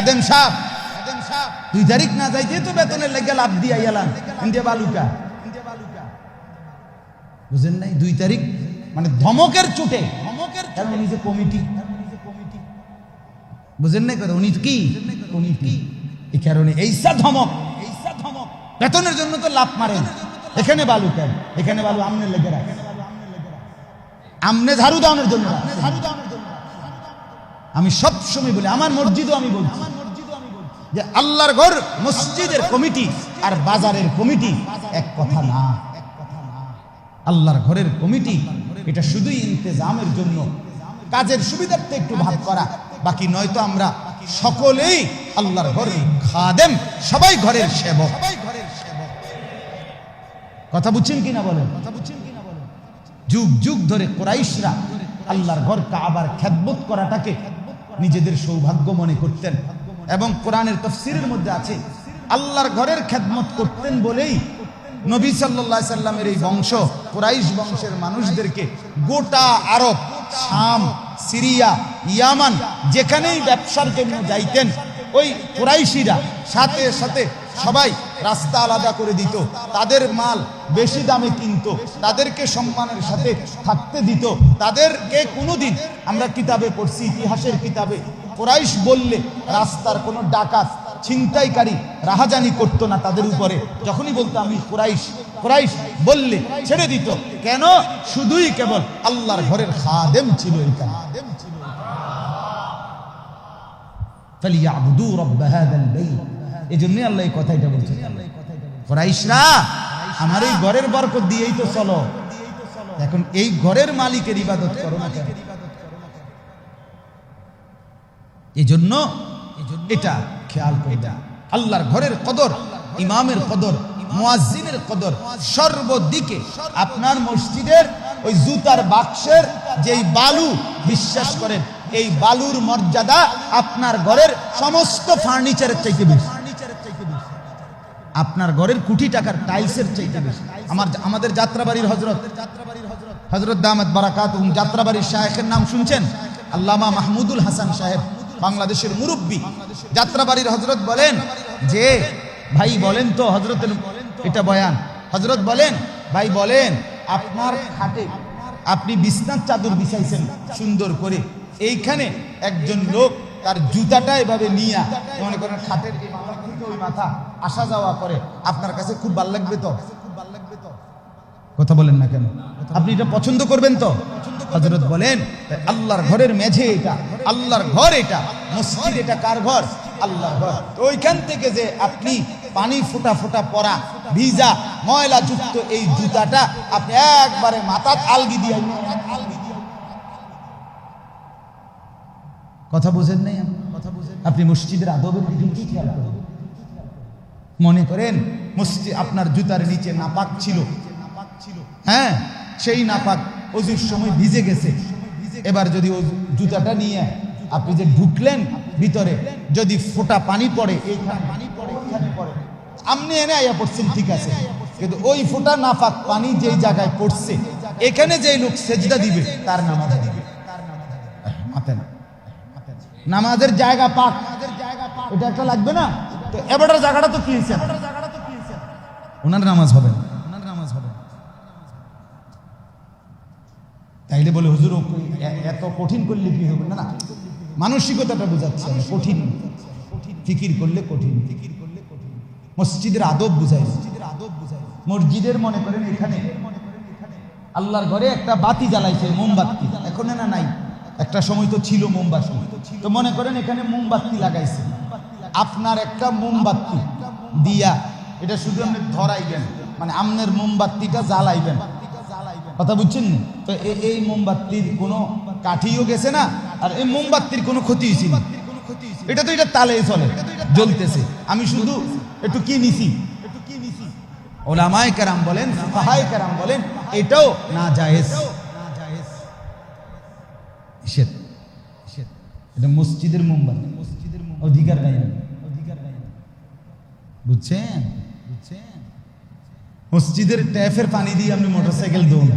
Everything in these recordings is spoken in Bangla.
খাদেম সাহেব 2 তারিখ না যাইতে তো বেতনের লেগে লাভ দিয়ে আইলাম ইন্ডিয়া বালুকা, বুঝেন নাই? 2 তারিখ মানে ধমকের চোটে, কারণ উনি যে কমিটি, বুঝেন নাই কথা? উনি কি কমিটি, এই কারণে এইসা ধমক বেতনের জন্য তো লাভ মারেন। এখানে বালু কেন? এখানে বালু আমনে লেগে রাখে, আমনে ঝাড়ু দাওনের জন্য। আমি সব সময় বলি, আমার মসজিদও আমি বলছি যে আল্লাহর ঘর মসজিদের কমিটি আর বাজারের কমিটি এক কথা না। আল্লাহর ঘরের কমিটি এটা শুধুই ইন্তেজামের জন্য, কাজের সুবিধার্থে একটু ভাগ করা, বাকি নয়তো আমরা সকলেই আল্লাহর ঘরের খাদেম, সবাই ঘরের সেবক। কথা বুঝছেন কিনা বলেন? যুগ যুগ ধরে কুরাইশরা আল্লাহর ঘর কাবার খেদমত করাটাকে নিজেদের সৌভাগ্য মনে করতেন, এবং কোরআনের তাফসীরের মধ্যে আছে আল্লাহর ঘরের খেদমত করতেন বলেই নবী সাল্লাল্লাহু আলাইহি সাল্লামের এই বংশ, কুরাইশ বংশের মানুষদেরকে গোটা আরব, শাম, সিরিয়া, ইয়ামান যেখানেই ব্যবসার জন্য যাইতেন, ওই কুরাইশিরা সাথে সাথে সবাই রাস্তা আলাদা করে দিত, তাদের মাল বেশি দামে কিনত, তাদেরকে সম্মানের সাথে থাকতে দিত। তাদেরকে কোনোদিন আমরা কিতাবে পড়ছি, ইতিহাসের কিতাবে, কুরাইশ বললে রাস্তার কোনো ডাকাত, ছিনতাইকারী রাহাজানি করতো না তাদের উপরে। যখনই বলতো আমি কুরাইশ, কুরাইশ বললে ছেড়ে দিত। কেন? শুধুই কেবল আল্লাহর ঘরের খাদেম ছিল। এই খাদেম ছিল, ফালিয়াবুদু রাব্ব হাযাল বাইত। এজন্যই আল্লাহ এই কথাটা বলছেন, কুরাইশরা আমার এই ঘরের বরকত দিয়েই তো চলো, এখন এই ঘরের মালিকের ইবাদত করো না কেন? এজন্য এটা খেয়াল করবে, আল্লাহর ঘরের কদর, ইমামের কদর, মুয়াজ্জিনের কদর সর্বদিকে। আপনার মসজিদের ওই জুতার বাক্সের যেই বালু, বিশ্বাস করেন এই বালুর মর্যাদা আপনার ঘরের সমস্ত ফার্নিচারের চাইতে বেশি, আপনার ঘরের কোটি টাকার টাইলসের চাইতে বেশি। আমাদের যাত্রাবাড়ির হযরত দামাত বারাকাতুহুম যাত্রাবাড়ির শায়েখের নাম শুনছেন? আল্লামা মাহমুদুল হাসান সাহেব, বাংলাদেশের মুরব্বী। যাত্রাবাড়ির হযরত বলেন যে ভাই বলেন তো, হযরতের এটা বয়ান, হযরত বলেন ভাই বলেন আপনার খাটে আপনি বিছনার চাদর বিছাইছেন সুন্দর করে, এইখানে একজন লোক তার জুতাটা এভাবে নিয়ে মনে করেন খাটের এই মাথা থেকে ওই মাথা আসা যাওয়া করে, আপনার কাছে খুব ভালো লাগবে তো? কথা বলেন না কেন? আপনি এটা পছন্দ করবেন তো? হযরত বলেন আল্লাহর ঘরের মেঝে এটা, আল্লাহর ঘর এটা, মসজিদ এটা কার ঘর? আল্লাহর ঘর। তো ওইখান থেকে যে আপনি পানি ফোঁটা ফোঁটা পড়া, ভিজা ময়লা যুক্ত এই জুতাটা আপনি একবারে মাথাত আলগি দিয়ে, কথা বুঝেন নাই? আপনি মসজিদের আদবের দিকে কি খেয়াল করেন? মনে করেন মসজিদ আপনার জুতার নিচে নাপাক ছিল, হ্যাঁ, সেই নাপাক ওযুর সময় ভিজে গেছে, এবার যদি ওই জুতাটা নিয়ে আপনি যে ঢুকলেন ভিতরে, যদি ফোঁটা পানি পড়ে, এইখানে পানি পড়ে, এইখানে পড়ে, আপনি এনে আইয়া পড়ছেন, ঠিক আছে, কিন্তু ওই ফোঁটা নাপাক পানি যেই জায়গায় পড়ছে, এখানে যেই লোক সেজদা দিবে তার নামাজ দিবে, মাতে না, নামাজের জায়গা পাক, এটা একটা লাগবে না? তো এবারের জায়গাটা তো কি হয়েছে, ওনার নামাজ হবে না, তাইলে বলে হুজুর এত কঠিন করলে কি হবে? না, মানসিকতাটা বোঝাচ্ছে, কঠিন ফিকির করলে কঠিন, মসজিদের আদব বুঝাই, মসজিদের মনে করেন এখানে আল্লাহর ঘরে একটা বাতি জ্বালাইছে, মোমবাতি, এখন না নাই, একটা সময় তো ছিল মোমবাতি, তো মনে করেন এখানে মোমবাতি লাগাইছে, আপনার একটা মোমবাতি দিয়া এটা শুধু আপনি ধরাইবেন, মানে আপনার মোমবাতিটা জ্বালাইবেন, কথা বুঝছেন? তো এই মোমবাতির কোনো কাঠিও গেছে না, আর এই মোমবাতির কোনো ক্ষতি হয়েছে না, এটা তো এটা তালে চলে, জ্বলতেছে। আমি শুধু একটু কি নিছি, ওলামায়ে কেরাম বলেন, ফুকাহায়ে কেরাম বলেন এটাও নাজায়েজ, এটা মসজিদের মোমবাতি, অধিকার নাই, বুঝছেন? মসজিদের ট্যাপের পানি দিয়ে আপনি মোটরসাইকেল দৌড়,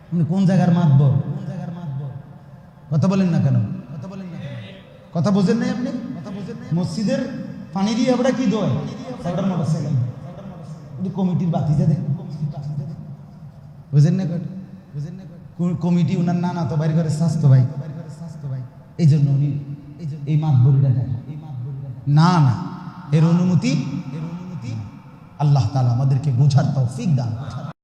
আপনি কোন জায়গার মাতবর? কথা বলেন না কেন? কথা বোঝেন নাই আপনি? মসজিদের পানি দিয়ে আমরা কি দোয় ওটার মোটরসাইকেল কমিটির বাতি দেন বুঝেন না? কমিটি উনার নানা তো বাইর করে স্বাস্থ্য ভাই, এই জন্য উনি এই মাতবরিটা দেখেন। না না, এর অনুমতি আল্লাহ তাআলা আমাদেরকে বোঝার তৌফিক দান।